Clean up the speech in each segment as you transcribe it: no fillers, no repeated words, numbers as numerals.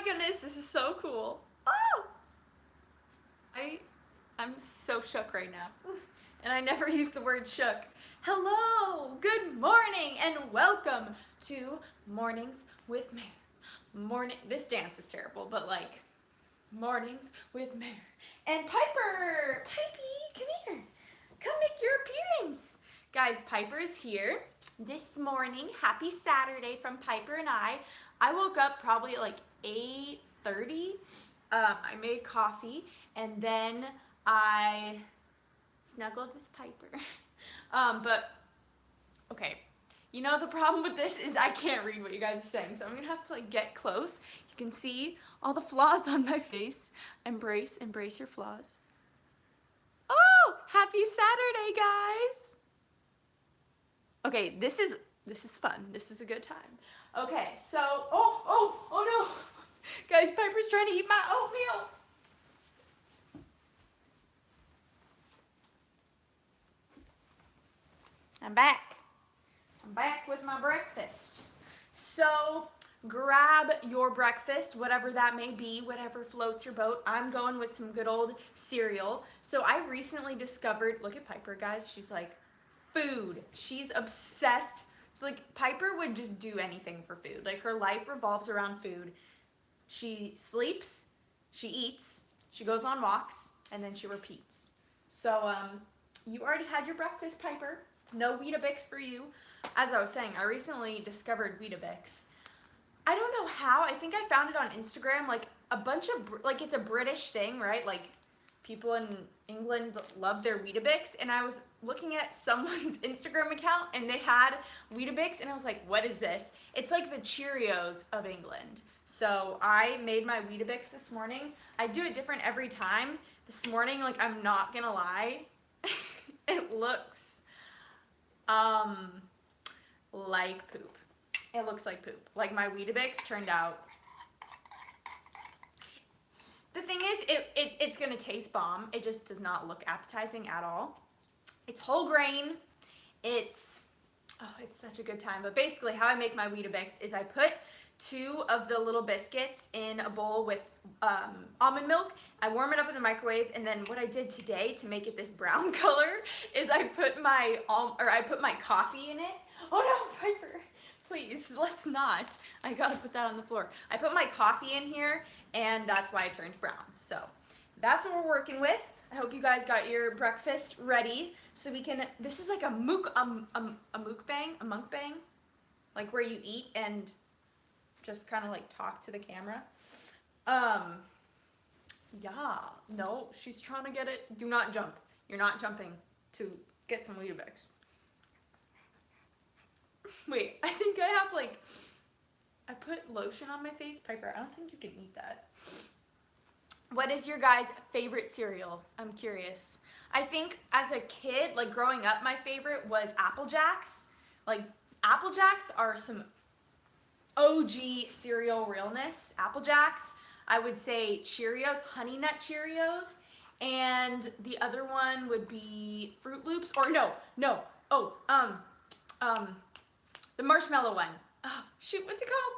my goodness, this is so cool. Oh! I'm so shook right now. And I never use the word shook. Hello, good morning, and welcome to Mornings with Mare. This dance is terrible, but like, Mornings with Mare. And Piper! Pipey, come here. Come make your appearance. Guys, Piper's here this morning. Happy Saturday from Piper and I. I woke up probably at like 8:30. I made coffee, and then I snuggled with Piper. But, okay. You know, the problem with this is I can't read what you guys are saying, so I'm gonna have to like get close. You can see all the flaws on my face. Embrace your flaws. Oh, happy Saturday, guys. Okay, this is fun. This is a good time. Okay, so, oh no. Guys, Piper's trying to eat my oatmeal. I'm back with my breakfast. So grab your breakfast, whatever that may be, whatever floats your boat. I'm going with some good old cereal. So I recently discovered, look at Piper, guys. She's like, food. She's obsessed. Like, Piper would just do anything for food. Like, her life revolves around food. She sleeps, she eats, she goes on walks, and then she repeats. So, you already had your breakfast, Piper. No Weetabix for you. As I was saying, I recently discovered Weetabix. I don't know how. I think I found it on Instagram. Like, a bunch of, like, it's a British thing, right? Like, people in England love their Weetabix, and I was looking at someone's Instagram account, and they had Weetabix, and I was like, what is this? It's like the Cheerios of England. So I made my Weetabix this morning. I do it different every time. This morning, like, I'm not gonna lie, it looks like poop. It looks like poop. Like, my Weetabix turned out. The thing is, it's gonna taste bomb. It just does not look appetizing at all. It's whole grain. It's such a good time. But basically, how I make my Weetabix is I put 2 of the little biscuits in a bowl with almond milk. I warm it up in the microwave, and then what I did today to make it this brown color is I put my coffee in it. Oh no, Piper, please, let's not. I gotta put that on the floor. I put my coffee in here, and that's why it turned brown. So that's what we're working with. I hope you guys got your breakfast ready so we can. This is like a mukbang, like where you eat and just kind of like talk to the camera. Yeah, no, she's trying to get it. Do not jump. You're not jumping to get some Weetabix. Wait, I think I have like, I put lotion on my face. Piper, I don't think you can eat that. What is your guys' favorite cereal? I'm curious. I think as a kid, like growing up, my favorite was Apple Jacks. Like, Apple Jacks are some OG cereal realness. Apple Jacks. I would say Cheerios, Honey Nut Cheerios, and the other one would be Fruit Loops, or no, the marshmallow one. Oh, shoot, what's it called?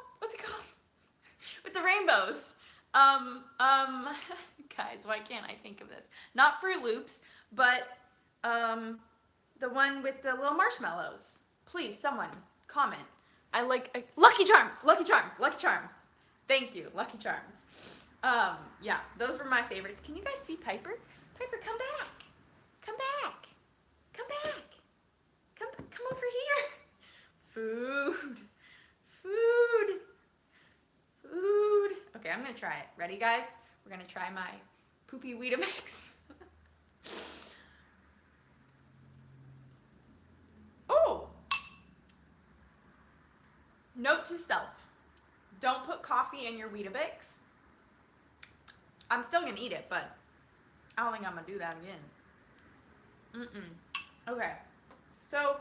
With the rainbows. Guys, why can't I think of this? Not Fruit Loops, but the one with the little marshmallows. Please, someone, comment. I like Lucky Charms. Thank you, Lucky Charms. Yeah, those were my favorites. Can you guys see Piper? Piper, come back. Come over here. Food. Okay, I'm gonna try it. Ready, guys? We're gonna try my poopy Weetabix. Oh! Note to self. Don't put coffee in your Weetabix. I'm still gonna eat it, but I don't think I'm gonna do that again. Okay, so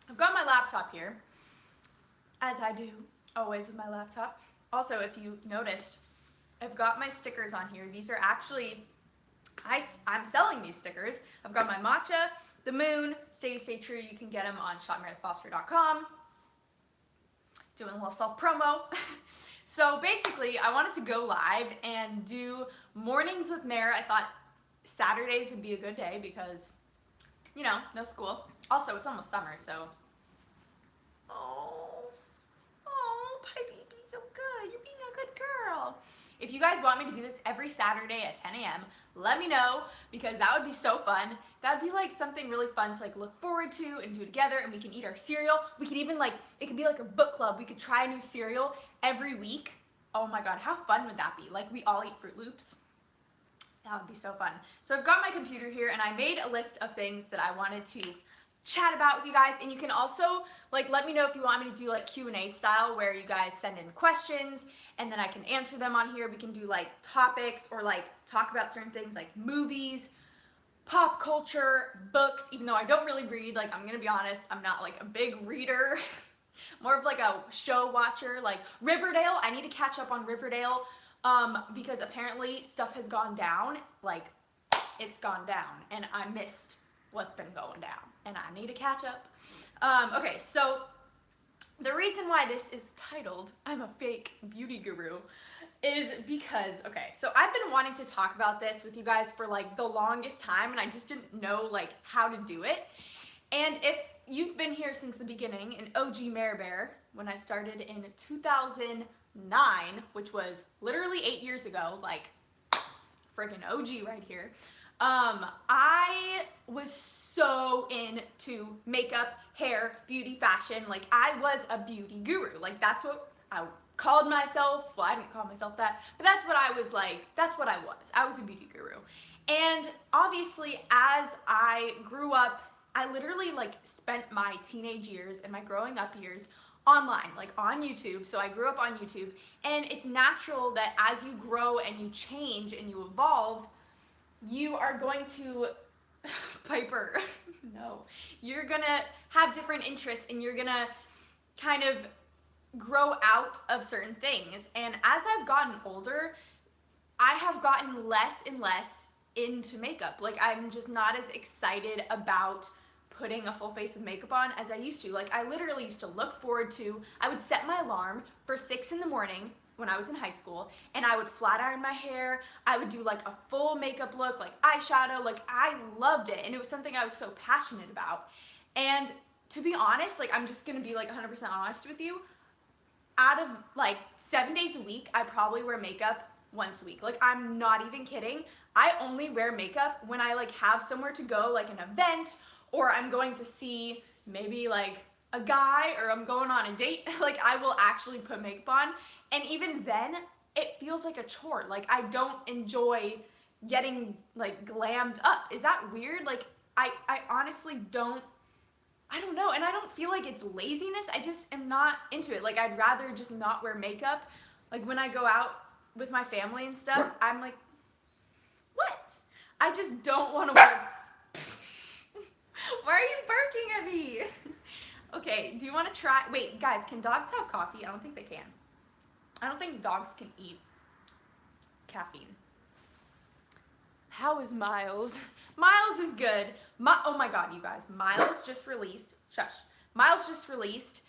I've got my laptop here, as I do always with my laptop. Also, if you noticed, I've got my stickers on here. These are actually, I'm selling these stickers. I've got my matcha, the moon, stay you stay true. You can get them on shopmaryfoster.com. Doing a little self promo. So basically, I wanted to go live and do mornings with Mare. I thought Saturdays would be a good day because, you know, no school. Also, it's almost summer, so. Oh, Pipey, be so good. You're being a good girl. If you guys want me to do this every Saturday at 10 a.m., let me know because that would be so fun. That would be like something really fun to like look forward to and do together, and we can eat our cereal. We could even like, it could be like a book club. We could try a new cereal every week. Oh my God, how fun would that be? Like we all eat Fruit Loops. That would be so fun. So I've got my computer here and I made a list of things that I wanted to chat about with you guys, and you can also like let me know if you want me to do like Q&A style where you guys send in questions and then I can answer them on here. We can do like topics or like talk about certain things like movies, pop culture, books, even though I don't really read. Like I'm gonna be honest, I'm not like a big reader. More of like a show watcher. Like Riverdale, I need to catch up on Riverdale because apparently stuff has gone down. Like it's gone down and I missed what's been going down and I need to catch up. Okay, so the reason why this is titled I'm a Fake Beauty Guru is because, okay, so I've been wanting to talk about this with you guys for like the longest time and I just didn't know like how to do it. And if you've been here since the beginning, an OG Mare Bear, when I started in 2009, which was literally 8 years ago, like freaking OG right here, I was so into makeup, hair, beauty, fashion. Like I was a beauty guru. Like that's what I called myself. Well, I didn't call myself that, but that's what I was like. That's what I was. I was a beauty guru. And obviously as I grew up, I literally like spent my teenage years and my growing up years online, like on YouTube. So I grew up on YouTube, and it's natural that as you grow and you change and you evolve, you are going to, Piper, no, you're gonna have different interests and you're gonna kind of grow out of certain things. And as I've gotten older, I have gotten less and less into makeup. Like I'm just not as excited about putting a full face of makeup on as I used to. Like I literally used to look forward to, I would set my alarm for 6 in the morning when I was in high school, and I would flat iron my hair. I would do like a full makeup look, like eyeshadow. Like I loved it, and it was something I was so passionate about. And to be honest, like I'm just gonna be like 100% honest with you, out of like 7 days a week, I probably wear makeup once a week. Like I'm not even kidding. I only wear makeup when I like have somewhere to go, like an event, or I'm going to see maybe like a guy, or I'm going on a date. Like I will actually put makeup on, and even then it feels like a chore. Like I don't enjoy getting like glammed up. Is that weird? Like I honestly don't, I don't know, and I don't feel like it's laziness. I just am not into it. Like I'd rather just not wear makeup. Like when I go out with my family and stuff, I'm like, what? I just don't want to wear. Why are you barking at me? Okay, do you want to try? Wait, guys, can dogs have coffee? I don't think they can. I don't think dogs can eat caffeine. How is Miles? Miles is good. Oh my God, you guys. Miles just released, shush. Miles just released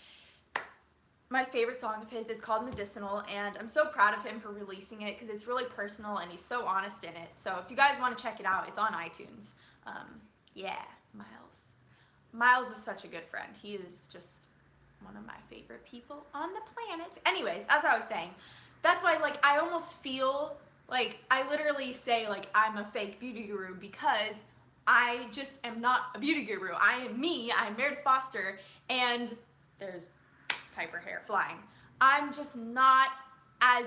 my favorite song of his. It's called Medicinal, and I'm so proud of him for releasing it because it's really personal and he's so honest in it. So if you guys want to check it out, it's on iTunes. Yeah, Miles. Miles is such a good friend. He is just one of my favorite people on the planet. Anyways, as I was saying, that's why like I almost feel like I literally say like I'm a fake beauty guru because I just am not a beauty guru. I am me. I'm Meredith Foster, and there's Piper hair flying. I'm just not as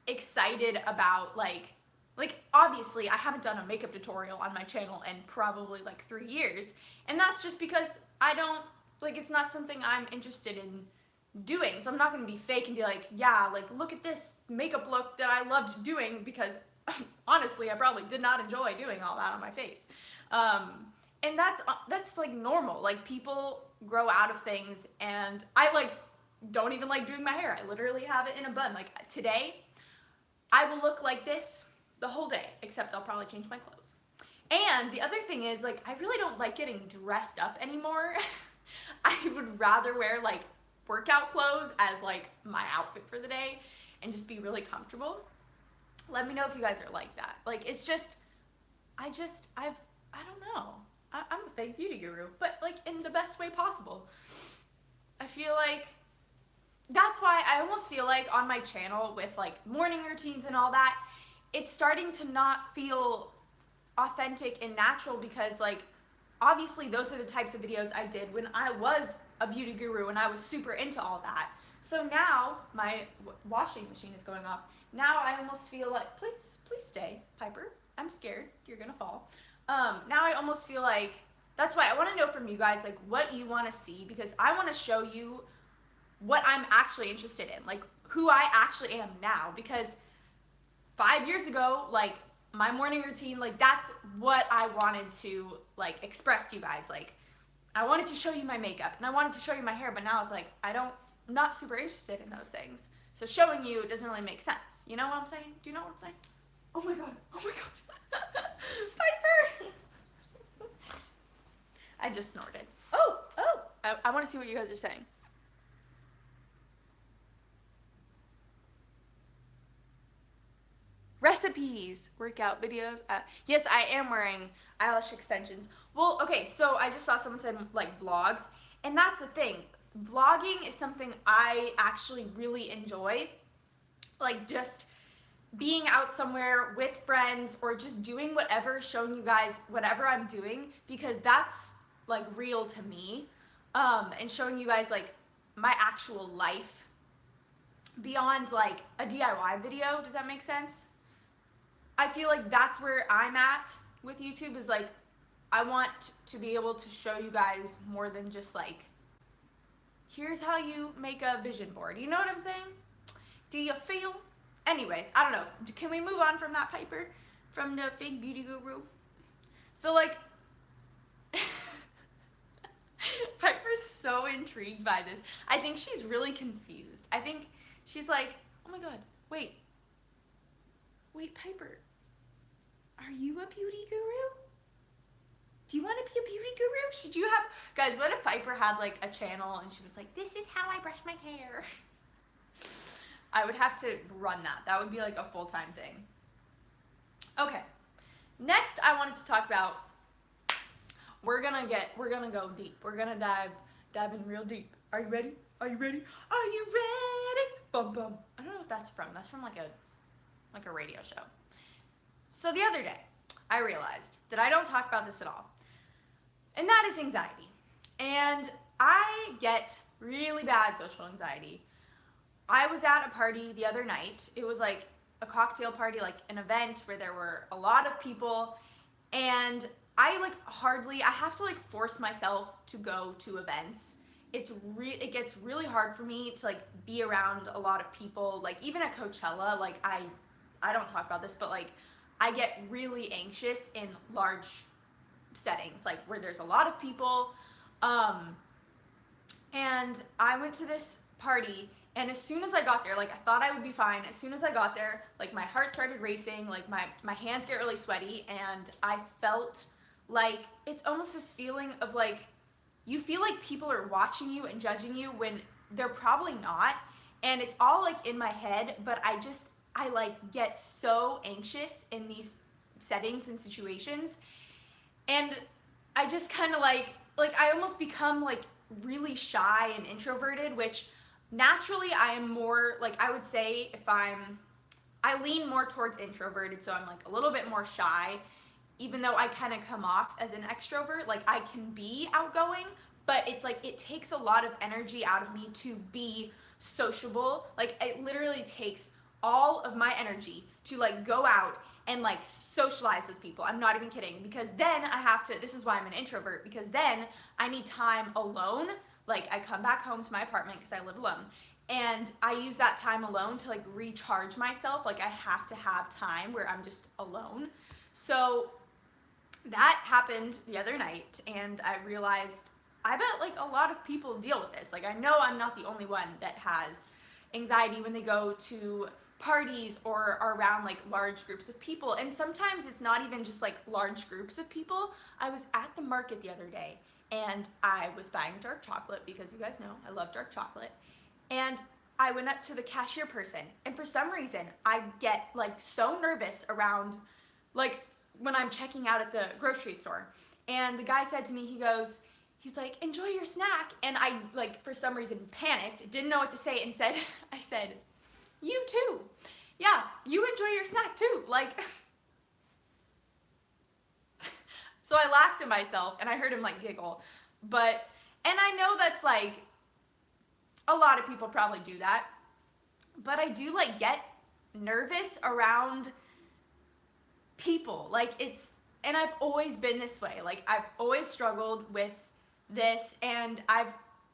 excited about like obviously I haven't done a makeup tutorial on my channel in probably like 3 years, and that's just because I don't, like it's not something I'm interested in doing. So I'm not going to be fake and be like, yeah, like look at this makeup look that I loved doing, because honestly I probably did not enjoy doing all that on my face. And that's like normal. Like people grow out of things, and I like don't even like doing my hair. I literally have it in a bun. Like today I will look like this the whole day, except I'll probably change my clothes. And the other thing is, like, I really don't like getting dressed up anymore. I would rather wear like workout clothes as like my outfit for the day. and just be really comfortable. Let me know if you guys are like that. Like, it's just, I don't know. I'm a fake beauty guru, but like in the best way possible. I feel like that's why I almost feel like on my channel with like morning routines and all that, it's starting to not feel authentic and natural, because like obviously those are the types of videos I did when I was a beauty guru and I was super into all that. So now my washing machine is going off. Now I almost feel like, please stay, Piper. I'm scared you're gonna fall. Now I almost feel like, that's why I want to know from you guys like what you want to see, because I want to show you what I'm actually interested in, like who I actually am now. Because 5 years ago, like my morning routine, like that's what I wanted to like express to you guys. Like I wanted to show you my makeup and I wanted to show you my hair, but now it's like I'm not super interested in those things. So showing you doesn't really make sense. You know what I'm saying? Do you know what I'm saying? Oh my god. Oh my god. Piper! I just snorted. Oh! I want to see what you guys are saying. Recipes, workout videos. Yes, I am wearing eyelash extensions. Well, okay, so I just saw someone said like vlogs, and that's the thing. Vlogging is something I actually really enjoy. Like just being out somewhere with friends or just doing whatever, showing you guys whatever I'm doing, because that's like real to me. And showing you guys like my actual life beyond like a DIY video. Does that make sense? I feel like that's where I'm at with YouTube, is like I want to be able to show you guys more than just like, here's how you make a vision board. You know what I'm saying? Do you feel? Anyways, I don't know. Can we move on from that, Piper? From the fake beauty guru? So like, Piper's so intrigued by this. I think she's really confused. I think she's like, oh my god, wait, Piper, are you a beauty guru? Do you want to be a beauty guru? Should you have, guys, what if Piper had like a channel and she was like, this is how I brush my hair? I would have to run that. That would be like a full-time thing. Okay, next I wanted to talk about, we're gonna go deep. We're gonna dive in real deep. Are you ready? Are you ready? Are you ready? Bum bum. I don't know what that's from. That's from like a radio show. So the other day, I realized that I don't talk about this at all. And that is anxiety. And I get really bad social anxiety. I was at a party the other night. It was like a cocktail party, like an event where there were a lot of people, and I have to like force myself to go to events. It gets really hard for me to like be around a lot of people. Like even at Coachella, like I don't talk about this, but like I get really anxious in large settings, like where there's a lot of people. And I went to this party, and as soon as I got there, like I thought I would be fine. As soon as I got there, like my heart started racing, like my hands get really sweaty, and I felt like it's almost this feeling of like, you feel like people are watching you and judging you when they're probably not. And it's all like in my head, but I like get so anxious in these settings and situations. And I just kind of like I almost become like really shy and introverted, which naturally I am more, like I would say I lean more towards introverted, so I'm like a little bit more shy, even though I kind of come off as an extrovert. Like I can be outgoing, but it's like it takes a lot of energy out of me to be sociable. Like it literally takes all of my energy to like go out and like socialize with people. I'm not even kidding, because then I have to, this is why I'm an introvert, because then I need time alone. Like I come back home to my apartment because I live alone, and I use that time alone to like recharge myself. Like I have to have time where I'm just alone. So that happened the other night, and I realized I bet like a lot of people deal with this. Like I know I'm not the only one that has anxiety when they go to parties or are around like large groups of people. And sometimes it's not even just like large groups of people. I was at the market the other day, and I was buying dark chocolate because you guys know I love dark chocolate. And I went up to the cashier person, and for some reason, I get like so nervous around like when I'm checking out at the grocery store. And the guy said to me, he's like, enjoy your snack. And I like for some reason panicked, didn't know what to say, and I said, you too. Yeah, you enjoy your snack too. Like, so I laughed at myself and I heard him like giggle. And I know that's like, a lot of people probably do that. But I do like get nervous around people. Like and I've always been this way. Like I've always struggled with this, and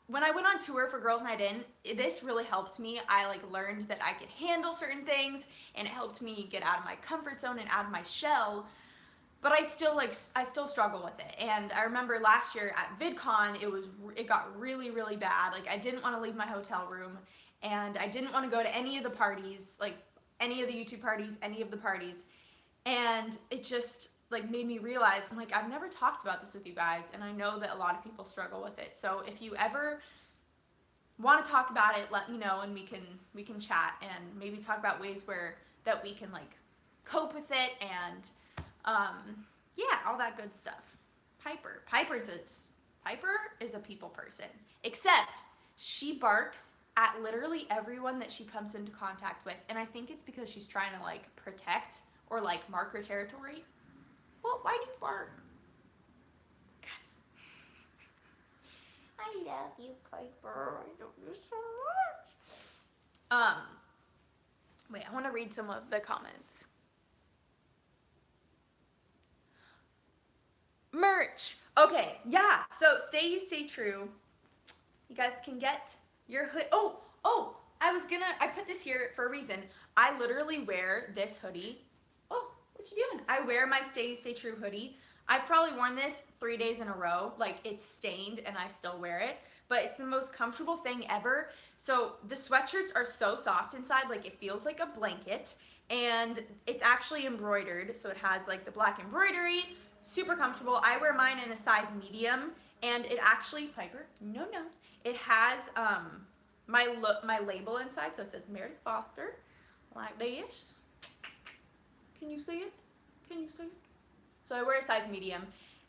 when I went on tour for Girls Night In, this really helped me. I like learned that I could handle certain things, and it helped me get out of my comfort zone and out of my shell. But I still struggle with it. And I remember last year at VidCon, it got really, really bad. Like I didn't want to leave my hotel room, and I didn't want to go to any of the parties, like any of the YouTube parties, any of the parties. And it just like made me realize, I'm like, I've never talked about this with you guys, and I know that a lot of people struggle with it. So if you ever want to talk about it, let me know, and we can chat and maybe talk about ways that we can like cope with it, and yeah, all that good stuff. Piper is a people person, except she barks at literally everyone that she comes into contact with, and I think it's because she's trying to like protect or like mark her territory. Well, why do you bark? Guys, I love you, Piper. I love you so much. Wait, I want to read some of the comments. Merch. Okay, yeah. So stay you, stay true. You guys can get your hood. Oh, I put this here for a reason. I literally wear this hoodie. Oh, what you doing? I wear my Stay You, Stay True hoodie. I've probably worn this 3 days in a row. Like it's stained and I still wear it, but it's the most comfortable thing ever. So the sweatshirts are so soft inside, like it feels like a blanket, and it's actually embroidered. So it has like the black embroidery. Super comfortable. I wear mine in a size medium, and it actually, Piper, no, it has my label inside, so it says Meredith Foster, like this. Can you see it? Can you see it? So I wear a size medium,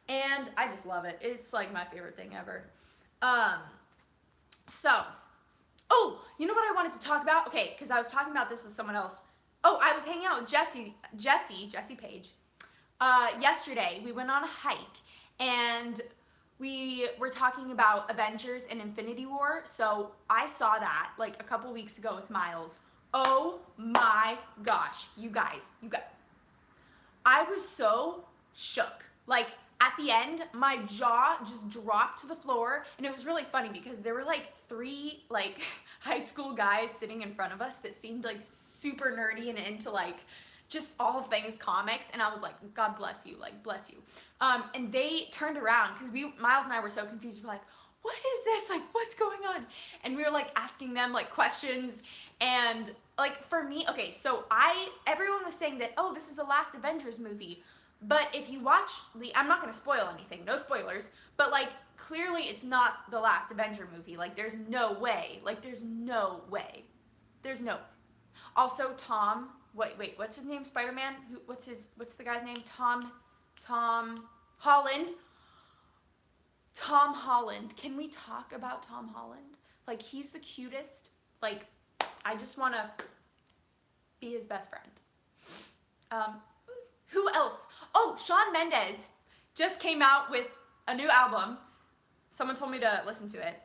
and I just love it. It's like my favorite thing ever. Oh, you know what I wanted to talk about? Okay, because I was talking about this with someone else. Oh, I was hanging out with Jesse Page. Yesterday we went on a hike, and we were talking about Avengers and Infinity War. So I saw that like a couple weeks ago with Miles. Oh my gosh, you guys. I was so shook. Like at the end, my jaw just dropped to the floor, and it was really funny because there were like 3 like high school guys sitting in front of us that seemed like super nerdy and into like just all things comics, and I was like, God bless you, like bless you. And they turned around because Miles and I were so confused. We're like, what is this? Like, what's going on? And we were like asking them like questions, and like for me, okay, so everyone was saying that, oh, this is the last Avengers movie. But if you watch I'm not gonna spoil anything, no spoilers, but like clearly it's not the last Avenger movie. Like there's no way. Also, Tom, wait, what's his name? Spider-Man? What's the guy's name? Tom Holland. Tom Holland. Can we talk about Tom Holland? Like he's the cutest. Like I just want to be his best friend. Who else? Oh, Shawn Mendes just came out with a new album. Someone told me to listen to it.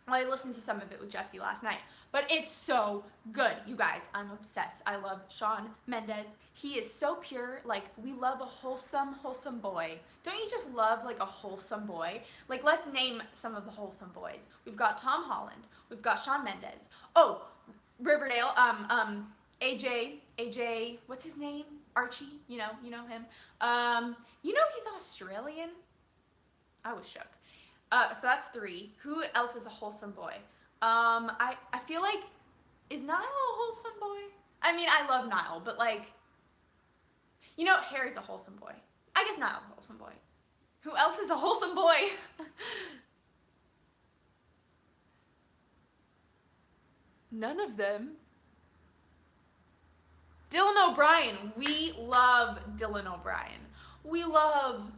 Well, I listened to some of it with Jesse last night, but it's so good, you guys. I'm obsessed. I love Shawn Mendes. He is so pure. Like, we love a wholesome boy. Don't you just love like a wholesome boy? Like, let's name some of the wholesome boys. We've got Tom Holland. We've got Shawn Mendes. Oh, Riverdale. AJ. What's his name? Archie. You know him. He's Australian. I was shook. So that's 3. Who else is a wholesome boy? I feel like, is Niall a wholesome boy? I mean, I love Niall, but like, Harry's a wholesome boy. I guess Niall's a wholesome boy. Who else is a wholesome boy? None of them. Dylan O'Brien. We love Dylan O'Brien. We love.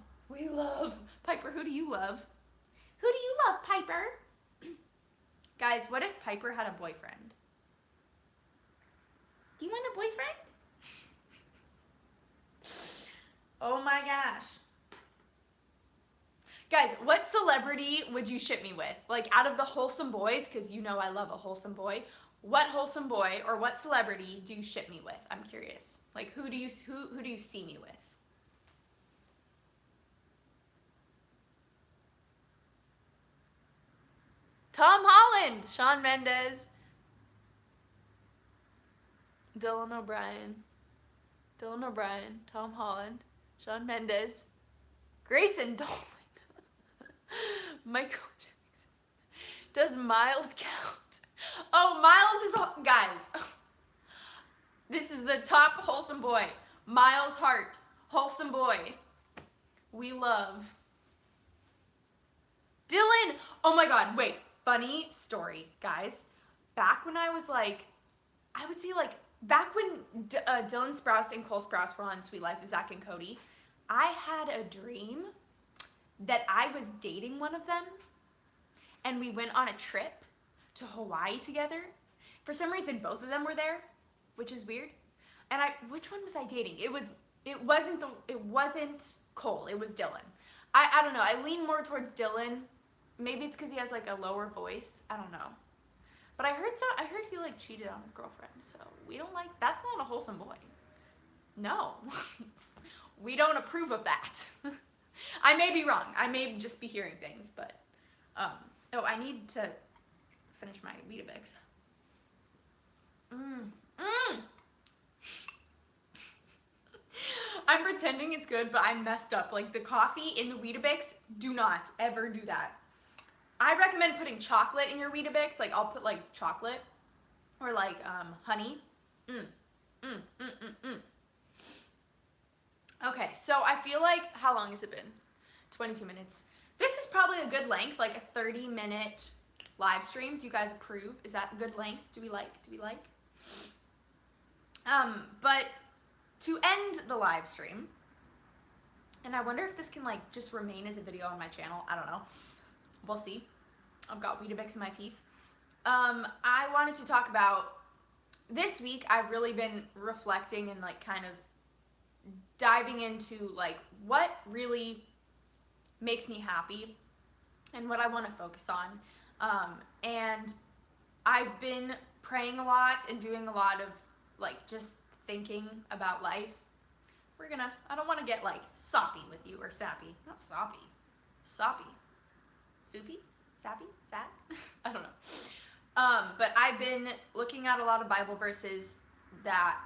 Piper, who do you love? Who do you love, Piper? Guys, what if Piper had a boyfriend? Do you want a boyfriend? Oh my gosh. Guys, what celebrity would you ship me with? Like, out of the wholesome boys, because you know I love a wholesome boy, what wholesome boy or what celebrity do you ship me with? I'm curious. Like, who do you see me with? Tom Holland, Shawn Mendes, Dylan O'Brien, Tom Holland, Shawn Mendes, Grayson Dolan, Michael Jackson. Does Miles count? Oh, Miles is, guys, this is the top wholesome boy. Miles Hart, wholesome boy. We love. Dylan, oh my God, wait, funny story, guys. Back when I was like, I would say like, back when Dylan Sprouse and Cole Sprouse were on Sweet Life of Zach and Cody, I had a dream that I was dating one of them, and we went on a trip to Hawaii together. For some reason, both of them were there, which is weird. And which one was I dating? It wasn't Cole, it was Dylan. I don't know, I lean more towards Dylan. Maybe it's because he has like a lower voice, I don't know. But I heard he like cheated on his girlfriend, so we don't like, that's not a wholesome boy. No, we don't approve of that. I may be wrong, I may just be hearing things, but, oh, I need to finish my Weetabix. I'm pretending it's good, but I messed up. Like, the coffee in the Weetabix, do not ever do that. I recommend putting chocolate in your Weetabix. Like, I'll put like chocolate or like honey. Okay, so I feel like, how long has it been? 22 minutes. This is probably a good length, like a 30-minute live stream. Do you guys approve? Is that a good length? Do we like? But to end the live stream, and I wonder if this can like just remain as a video on my channel. I don't know. We'll see. I've got Weetabix in my teeth. I wanted to talk about, this week I've really been reflecting and like kind of diving into like what really makes me happy and what I want to focus on. And I've been praying a lot and doing a lot of like just thinking about life. I don't want to get like soppy with you, or sappy. Not soppy. Soppy. Soupy? Sappy? Sap? I don't know. But I've been looking at a lot of Bible verses that,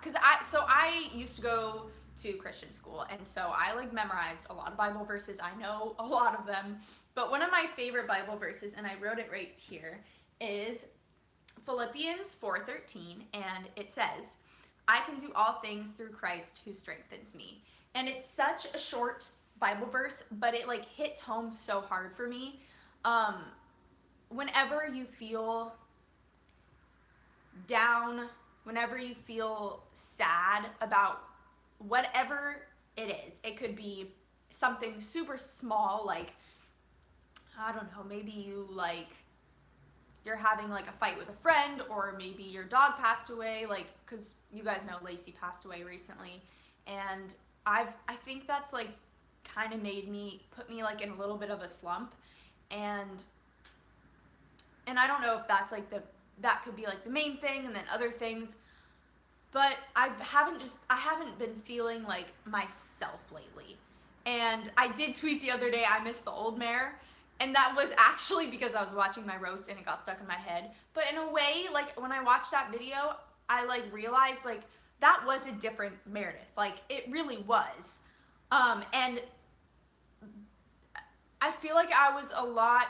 so I used to go to Christian school, and so I like memorized a lot of Bible verses. I know a lot of them, but one of my favorite Bible verses, and I wrote it right here, is Philippians 4:13, and it says, I can do all things through Christ who strengthens me. And it's such a short Bible verse, but it like hits home so hard for me. Whenever you feel down, whenever you feel sad about whatever it is, it could be something super small, like, I don't know, maybe you're having like a fight with a friend, or maybe your dog passed away, like, because you guys know Lacey passed away recently, and I think that's like kind of put me like in a little bit of a slump, and I don't know if that's like that could be like the main thing, and then other things, but I haven't been feeling like myself lately. And I did tweet the other day, I miss the old Mare, and that was actually because I was watching my roast and it got stuck in my head. But in a way, like when I watched that video, I like realized like that was a different Meredith. Like it really was. And I feel like I was a lot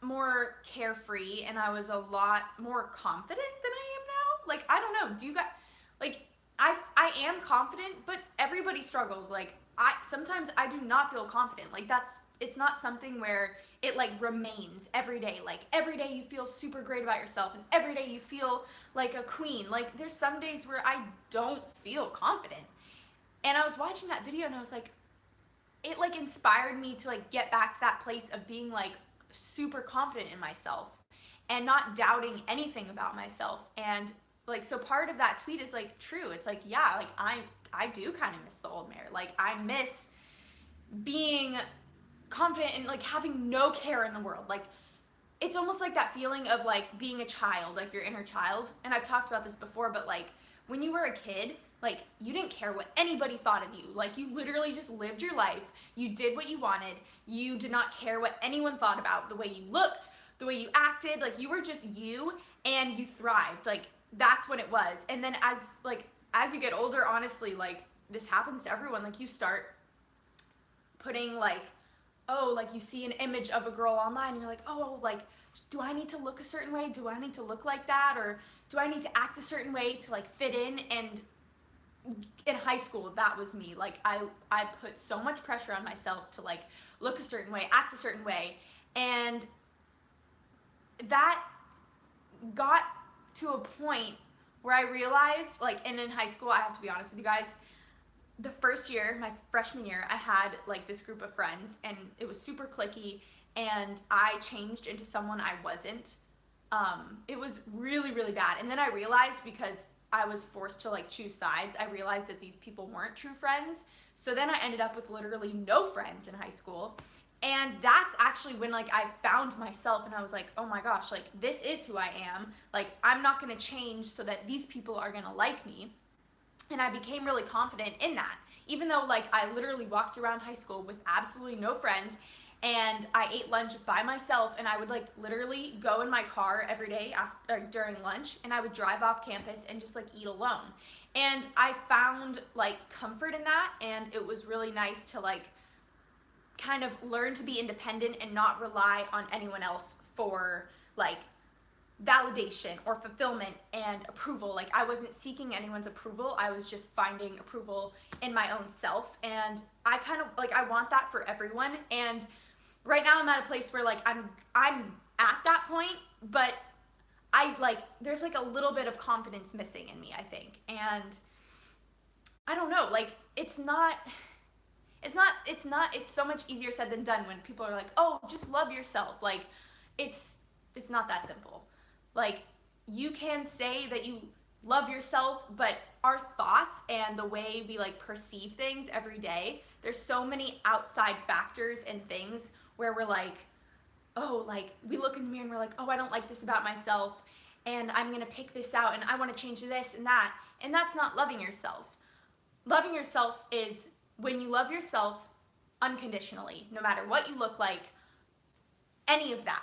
more carefree, and I was a lot more confident than I am now. Like, I don't know, do you guys, like, I am confident, but everybody struggles. Like, sometimes I do not feel confident. Like, it's not something where it like remains every day. Like every day you feel super great about yourself, and every day you feel like a queen. Like there's some days where I don't feel confident. And I was watching that video and I was like, it like inspired me to like get back to that place of being like super confident in myself and not doubting anything about myself. And like, so part of that tweet is like true. It's like, yeah, like I do kind of miss the old Mare. Like I miss being confident and like having no care in the world. Like it's almost like that feeling of like being a child, like your inner child. And I've talked about this before, but like when you were a kid, like you didn't care what anybody thought of you. Like you literally just lived your life. You did what you wanted. You did not care what anyone thought about the way you looked, the way you acted. Like you were just you and you thrived. Like that's what it was. And then as you get older, honestly, like this happens to everyone. Like you start putting like, oh, like you see an image of a girl online and you're like, oh, like, do I need to look a certain way? Do I need to look like that? Or do I need to act a certain way to like fit in? And in high school, that was me. Like I put so much pressure on myself to like look a certain way, act a certain way. And that got to a point where I realized, like, and in high school, I have to be honest with you guys, the first year, my freshman year, I had like this group of friends and it was super cliquey and I changed into someone I wasn't. It was really, really bad. And then I realized, because I was forced to like choose sides, I realized that these people weren't true friends. So then I ended up with literally no friends in high school. And that's actually when like I found myself and I was like, oh my gosh, like this is who I am. Like I'm not gonna change so that these people are gonna like me. And I became really confident in that. Even though like I literally walked around high school with absolutely no friends and I ate lunch by myself, and I would like literally go in my car every day after during lunch and I would drive off campus and just like eat alone. And I found like comfort in that, and it was really nice to like kind of learn to be independent and not rely on anyone else for like validation or fulfillment and approval. Like I wasn't seeking anyone's approval. I was just finding approval in my own self. And I kind of like, I want that for everyone. And right now I'm at a place where like I'm at that point, but I like, there's like a little bit of confidence missing in me, I think. And I don't know, like it's so much easier said than done when people are like, oh, just love yourself. Like it's not that simple. Like you can say that you love yourself, but our thoughts and the way we like perceive things every day, there's so many outside factors and things where we're like, oh, like we look in the mirror and we're like, oh, I don't like this about myself and I'm gonna pick this out and I wanna change this and that. And that's not loving yourself. Loving yourself is when you love yourself unconditionally, no matter what you look like, any of that.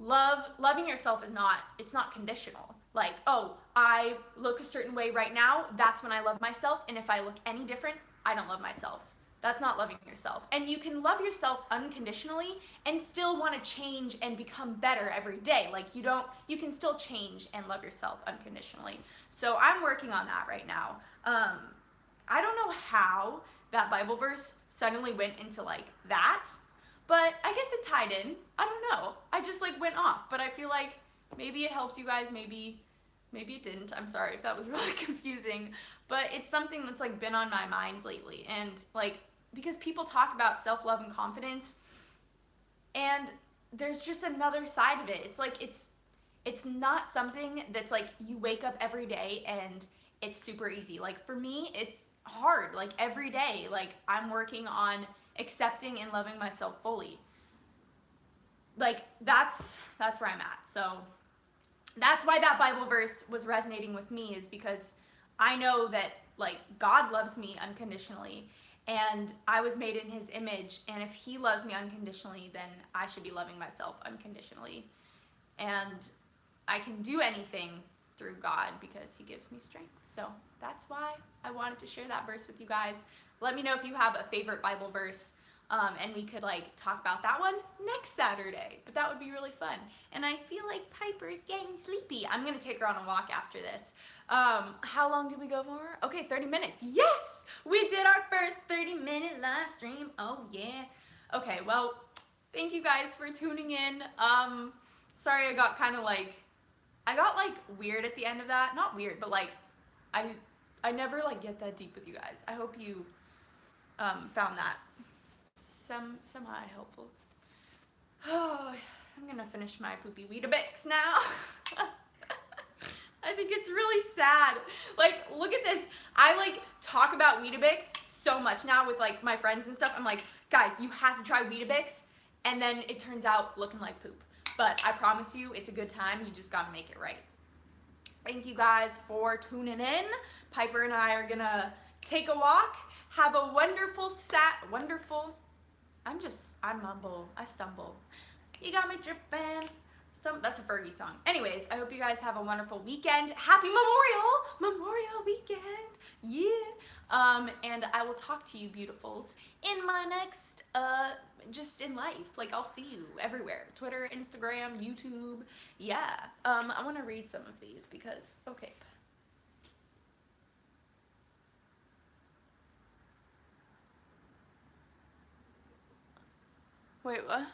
Loving yourself is it's not conditional. Like, oh, I look a certain way right now, that's when I love myself, and if I look any different, I don't love myself. That's not loving yourself. And you can love yourself unconditionally and still want to change and become better every day. Like you can still change and love yourself unconditionally. So I'm working on that right now. I don't know how that Bible verse suddenly went into like that, but I guess it tied in. I don't know. I just like went off, but I feel like maybe it helped you guys, maybe it didn't. I'm sorry if that was really confusing, but it's something that's like been on my mind lately. And like, because people talk about self-love and confidence, and there's just another side of it. It's like, it's not something that's like you wake up every day and it's super easy. Like for me, it's hard. Like every day, like I'm working on accepting and loving myself fully. Like that's where I'm at. So that's why that Bible verse was resonating with me, is because I know that like God loves me unconditionally and I was made in his image, and if he loves me unconditionally, then I should be loving myself unconditionally. And I can do anything through God because he gives me strength. So that's why I wanted to share that verse with you guys. Let me know if you have a favorite Bible verse, and we could like talk about that one next Saturday. But that would be really fun. And I feel like Piper's getting sleepy. I'm gonna take her on a walk after this. How long did we go for? Okay, 30 minutes. Yes! We did our first 30-minute live stream. Oh yeah. Okay, well, Thank you guys for tuning in. Sorry I got kind of like, I got like weird at the end of that. Not weird, but like, I never like get that deep with you guys. I hope you found that semi helpful. Oh, I'm gonna finish my poopy Weetabix now. I think it's really sad. Like, look at this. I like talk about Weetabix so much now with like my friends and stuff. I'm like, guys, you have to try Weetabix, and then it turns out looking like poop. But I promise you, it's a good time. You just gotta make it right. Thank you guys for tuning in. Piper and I are gonna take a walk. Have a wonderful I mumble, I stumble. You got me dripping. That's a Fergie song. Anyways, I hope you guys have a wonderful weekend. Happy Memorial Weekend. Yeah. And I will talk to you beautifuls in my next, just in life. Like, I'll see you everywhere. Twitter, Instagram, YouTube. Yeah. I want to read some of these because, okay. Wait, what?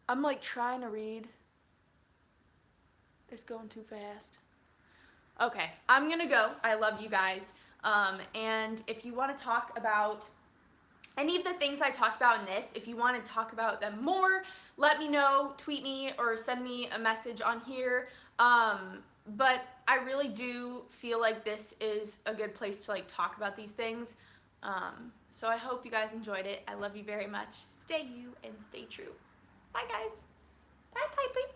I'm like trying to read. It's going too fast. Okay, I'm gonna go. I love you guys. And if you want to talk about any of the things I talked about in this, if you want to talk about them more, let me know, tweet me, or send me a message on here. But I really do feel like this is a good place to like talk about these things. So I hope you guys enjoyed it. I love you very much. Stay you and stay true. Bye guys. Bye, Piper.